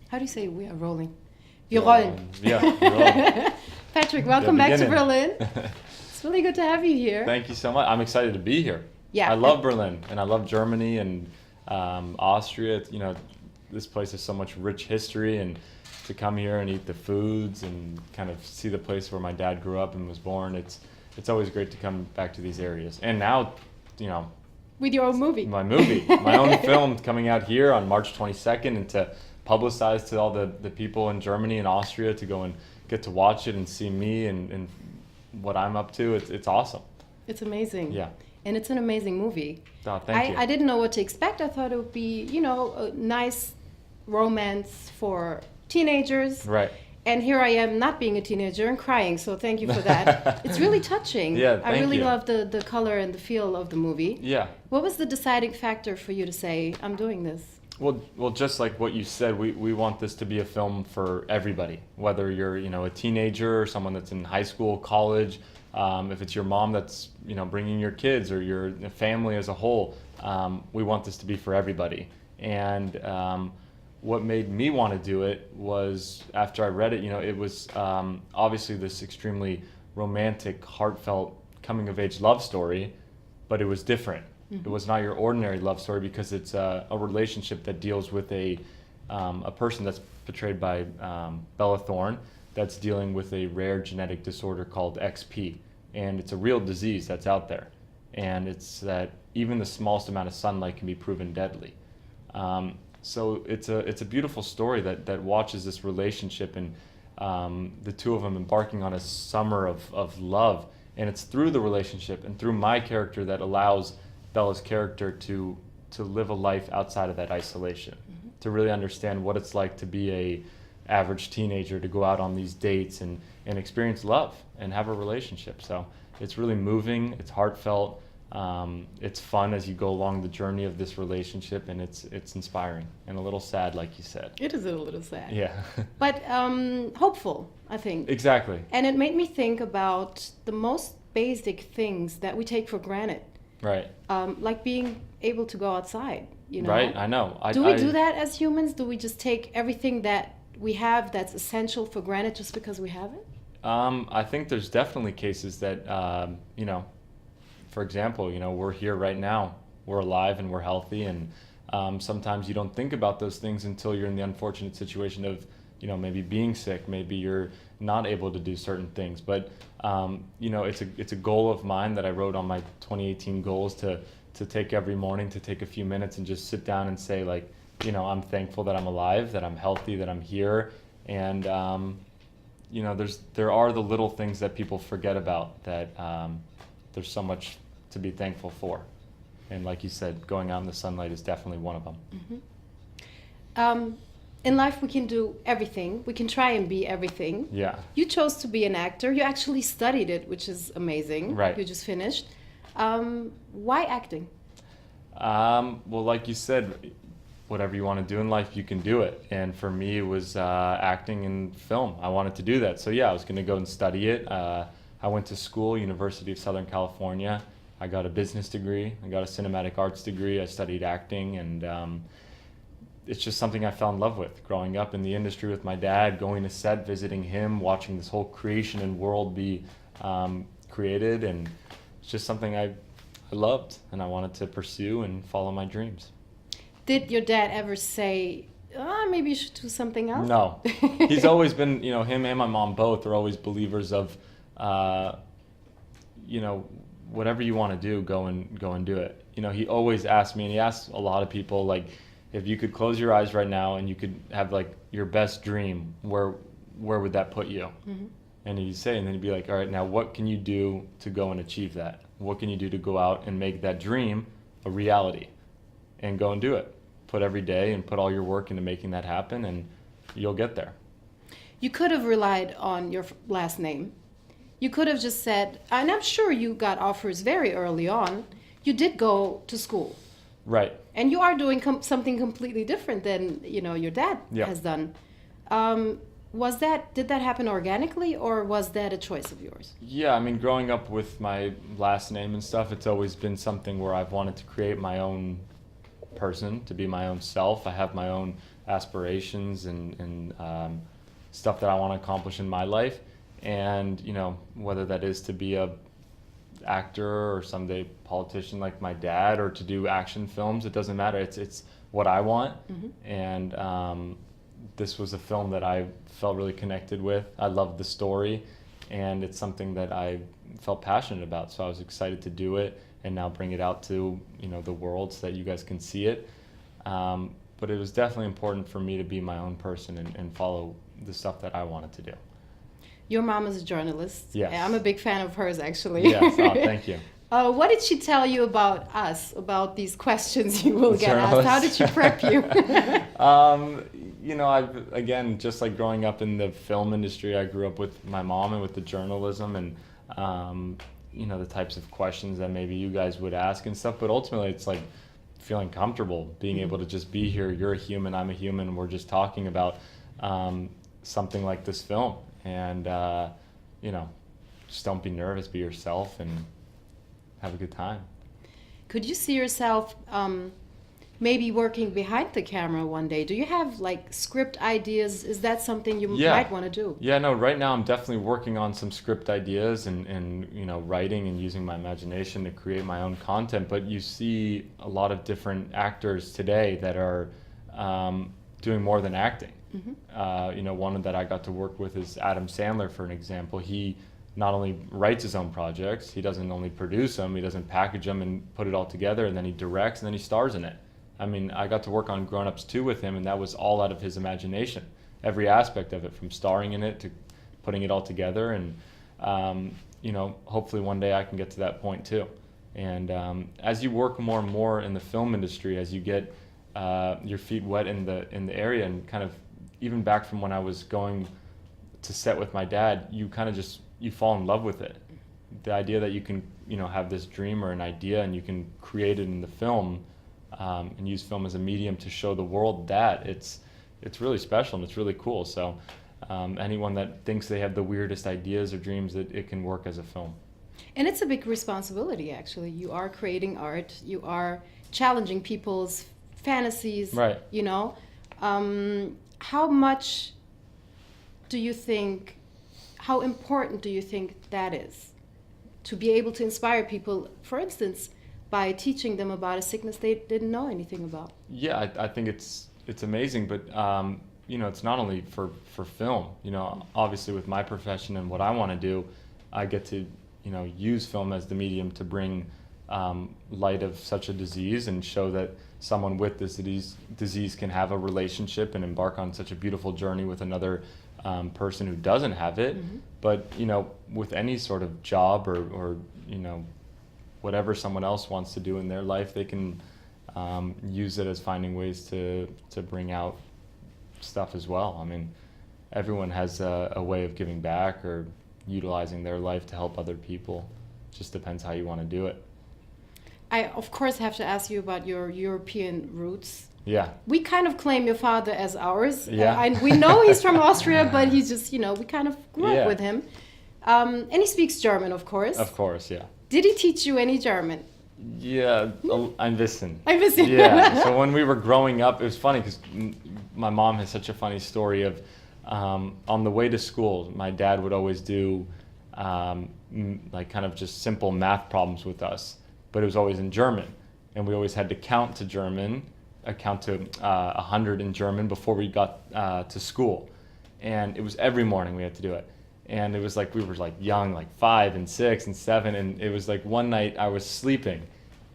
How do you say we are rolling? Wir rollen. Yeah, wir rollen. Patrick, welcome back to Berlin. It's really good to have you here. Thank you so much. I'm excited to be here. Yeah. I love Berlin, and I love Germany and Austria. You know, this place has so much rich history, and to come here and eat the foods and kind of see the place where my dad grew up and was born, it's always great to come back to these areas. And now, you know, with your own movie. My movie, my own film coming out here on March 22nd, and to publicize to all the people in Germany and Austria to go and get to watch it and see me and what I'm up to. It's awesome. It's amazing. Yeah. And it's an amazing movie. Oh, thank you. I didn't know what to expect. I thought it would be, you know, a nice romance for teenagers. Right. And here I am not being a teenager and crying, so thank you for that. It's really touching. Yeah, I really you. love the color and the feel of the movie. Yeah. What was the deciding factor for you to say, I'm doing this? Well, just like what you said, we want this to be a film for everybody, whether you're, you know, a teenager or someone that's in high school, college, if it's your mom that's, you know, bringing your kids or your family as a whole, we want this to be for everybody. And what made me want to do it was, after I read it, you know, it was obviously this extremely romantic, heartfelt, coming-of-age love story, but it was different. Mm-hmm. It was not your ordinary love story because it's a relationship that deals with a person that's portrayed by Bella Thorne that's dealing with a rare genetic disorder called XP. And it's a real disease that's out there. And it's that even the smallest amount of sunlight can be proven deadly. So it's a beautiful story that watches this relationship and the two of them embarking on a summer of love. And it's through the relationship and through my character that allows Bella's character to live a life outside of that isolation, mm-hmm. to really understand what it's like to be a average teenager, to go out on these dates and experience love and have a relationship. So it's really moving, it's heartfelt, it's fun as you go along the journey of this relationship, and it's inspiring and a little sad, like you said. It is a little sad. Yeah. But hopeful, I think. Exactly. And it made me think about the most basic things that we take for granted. Right. Like being able to go outside, you know. Right, I know. Do we do that as humans? Do we just take everything that we have that's essential for granted just because we have it? I think there's definitely cases that, you know, for example, you know, we're here right now, we're alive and we're healthy, and sometimes you don't think about those things until you're in the unfortunate situation of, you know, maybe being sick, maybe you're not able to do certain things. But, you know, it's a goal of mine that I wrote on my 2018 goals to take every morning, to take a few minutes and just sit down and say, like, you know, I'm thankful that I'm alive, that I'm healthy, that I'm here. And, you know, there are the little things that people forget about, that there's so much to be thankful for. And like you said, going out in the sunlight is definitely one of them. Mm-hmm. In life, we can do everything. We can try and be everything. Yeah. You chose to be an actor. You actually studied it, which is amazing. Right. You just finished. Why acting? Well, like you said, whatever you want to do in life, you can do it. And for me, it was acting in film. I wanted to do that. So yeah, I was going to go and study it. I went to school, University of Southern California. I got a business degree. I got a cinematic arts degree. I studied acting, and it's just something I fell in love with. Growing up in the industry with my dad, going to set, visiting him, watching this whole creation and world be created, and it's just something I loved, and I wanted to pursue and follow my dreams. Did your dad ever say, maybe you should do something else? No. He's always been, you know, him and my mom both are always believers of, you know, whatever you want to do, go and do it. You know, he always asks me, and he asks a lot of people, like, if you could close your eyes right now and you could have, like, your best dream, where would that put you? Mm-hmm. And he'd say, and then he'd be like, all right, now what can you do to go and achieve that? What can you do to go out and make that dream a reality? And go and do it. Put every day and put all your work into making that happen, and you'll get there. You could have relied on your last name. You could have just said, and I'm sure you got offers very early on. You did go to school. Right. And you are doing something completely different than, you know, your dad has done. Did that happen organically, or was that a choice of yours? Yeah, I mean, growing up with my last name and stuff, it's always been something where I've wanted to create my own person, to be my own self. I have my own aspirations and stuff that I want to accomplish in my life. And, you know, whether that is to be a actor or someday politician like my dad, or to do action films, it doesn't matter. It's what I want. And this was a film that I felt really connected with. I loved the story, and it's something that I felt passionate about. So I was excited to do it and now bring it out to, you know, the world so that you guys can see it. But it was definitely important for me to be my own person and follow the stuff that I wanted to do. Your mom is a journalist. Yes. I'm a big fan of hers, actually. Yes, oh, thank you. What did she tell you about us, about these questions you will get asked? Journalist. How did she prep you? You know, I've, again, just like growing up in the film industry, I grew up with my mom and with the journalism and, you know, the types of questions that maybe you guys would ask and stuff. But ultimately, it's like feeling comfortable, being able to just be here. You're a human, I'm a human. We're just talking about something like this film. And, you know, just don't be nervous, be yourself, and have a good time. Could you see yourself maybe working behind the camera one day? Do you have like script ideas? Is that something you might want to do? Yeah, no, right now I'm definitely working on some script ideas and you know, writing and using my imagination to create my own content. But you see a lot of different actors today that are doing more than acting. You know, one that I got to work with is Adam Sandler, for an example. He not only writes his own projects, he doesn't only produce them, he doesn't package them and put it all together, and then he directs and then he stars in it. I mean, I got to work on Grown Ups 2 with him, and that was all out of his imagination. Every aspect of it, from starring in it to putting it all together. And, you know, hopefully one day I can get to that point too. And as you work more and more in the film industry, as you get your feet wet in the area, and kind of even back from when I was going to set with my dad, you kind of just, you fall in love with it. The idea that you can, you know, have this dream or an idea and you can create it in the film, and use film as a medium to show the world that it's really special and it's really cool. So anyone that thinks they have the weirdest ideas or dreams, that it can work as a film. And it's a big responsibility, actually. You are creating art. You are challenging people's fantasies. Right. You know, how much do you think? How important do you think that is, to be able to inspire people, for instance, by teaching them about a sickness they didn't know anything about? Yeah, I think it's amazing, but you know, it's not only for film. You know, obviously with my profession and what I want to do, I get to, you know, use film as the medium to bring light of such a disease and show that someone with this disease can have a relationship and embark on such a beautiful journey with another person who doesn't have it. But, you know, with any sort of job or you know, whatever someone else wants to do in their life, they can use it as finding ways to bring out stuff as well. I mean, everyone has a way of giving back or utilizing their life to help other people. Just depends how you want to do it. I, of course, have to ask you about your European roots. Yeah. We kind of claim your father as ours. Yeah. We know he's from Austria, but he's just, you know, we kind of grew up Yeah. with him. And he speaks German, of course. Of course, yeah. Did he teach you any German? Yeah, ein bisschen. Ein bisschen. Yeah. So when we were growing up, it was funny because my mom has such a funny story of on the way to school, my dad would always do like kind of just simple math problems with us, but it was always in German, and we always had to count to 100 in German before we got to school, and it was every morning we had to do it. And it was like we were like young, like 5 and 6 and 7, and it was like one night I was sleeping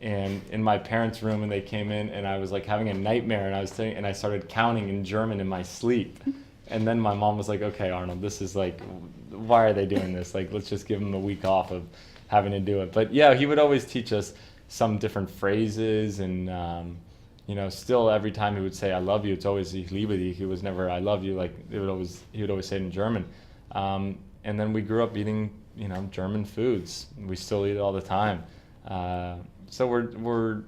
and in my parents' room, and they came in, and I was like having a nightmare, and I started counting in German in my sleep. And then my mom was like, "Okay, Arnold, this is like, why are they doing this? Like, let's just give them a week off of having to do it." But yeah, he would always teach us some different phrases, and you know, still every time he would say "I love you," it's always "Ich liebe dich." It was never "I love you." Like he would always say it in German. And then we grew up eating, you know, German foods. We still eat it all the time. So we're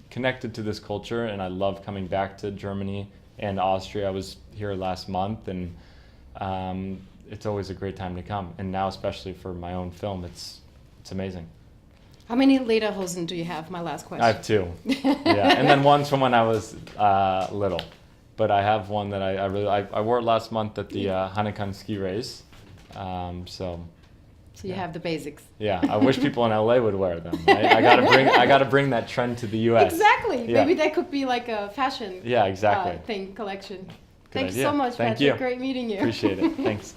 connected to this culture, and I love coming back to Germany and Austria. I was here last month, and it's always a great time to come. And now, especially for my own film, it's amazing. How many lederhosen do you have? My last question. I have 2. Yeah, and then one's from when I was little. but I have one that I really I wore it last month at the Hanakan ski race. So you have the basics. Yeah, I wish people in LA would wear them. Right? I gotta bring that trend to the US. Exactly. Yeah. Maybe that could be like a fashion Yeah, exactly. thing collection. Good Thanks idea. so much, Thank Patrick. you. Great meeting you. Appreciate it. Thanks.